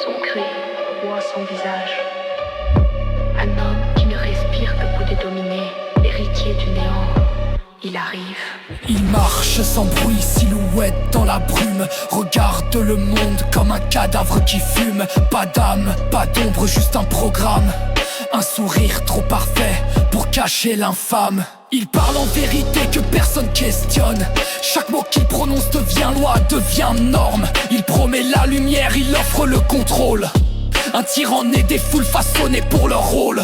son cri, roi sans visage. Un homme qui ne respire que pour dédominer, héritier du néant, il arrive. Il marche sans bruit, silhouette dans la brume. Regarde le monde comme un cadavre qui fume. Pas d'âme, pas d'ombre, juste un programme. Un sourire trop parfait pour cacher l'infâme. Il parle en vérité que personne questionne. Chaque mot qu'il prononce devient loi, devient norme. Il promet la lumière, il offre le contrôle. Un tyran né des foules façonnées pour leur rôle.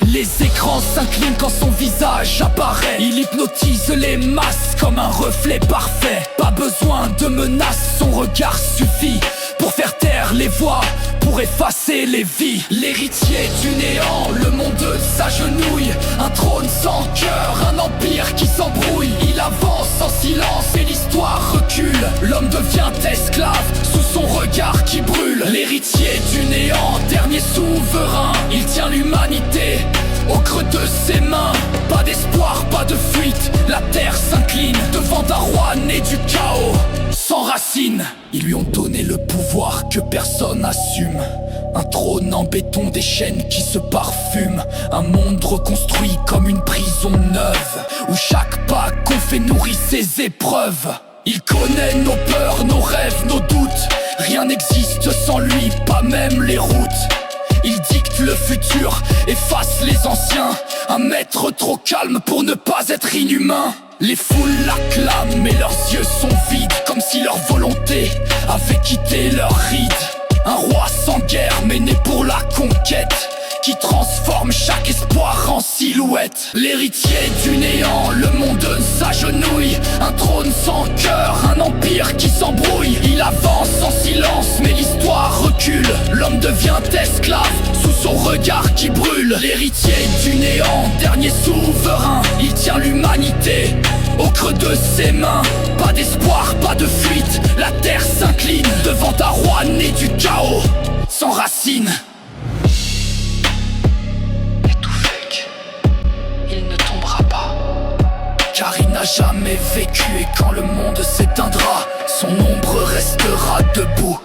Les écrans s'inclinent quand son visage apparaît. Il hypnotise les masses comme un reflet parfait. Pas besoin de menaces, son regard suffit pour faire taire les voix, pour effacer les vies. L'héritier du néant, le monde s'agenouille. Un trône sans cœur, un empire qui s'embrouille. Il avance en silence et l'histoire recule. L'homme devient esclave sous son regard qui brûle. L'héritier du néant, dernier souverain. Il tient l'humanité au creux de ses mains. Pas d'espoir, pas de fuite. La terre s'incline devant un roi né du chaos, sans racines. Ils lui ont donné le pouvoir que personne n'assume. Un trône en béton, des chaînes qui se parfument. Un monde reconstruit comme une prison neuve, où chaque pas qu'on fait nourrit ses épreuves. Il connaît nos peurs, nos rêves, nos doutes. Rien n'existe sans lui, pas même les routes. Il dicte le futur, efface les anciens. Un maître trop calme pour ne pas être inhumain. Les foules l'acclament mais leurs yeux sont vides, comme si leur volonté avait quitté leurs rides. Un roi sans guerre mais né pour la conquête, qui transforme chaque espoir en silhouette. L'héritier du néant, le monde s'agenouille. Un trône sans cœur, un empire qui s'embrouille. Il avance en silence mais l'histoire recule. L'homme devient esclave sous son regard qui brûle. L'héritier du néant, dernier souverain. Il tient l'humanité au creux de ses mains. Pas d'espoir, pas de fuite. La terre s'incline devant un roi né du chaos, sans racines. Car il n'a jamais vécu et quand le monde s'éteindra, son ombre restera debout.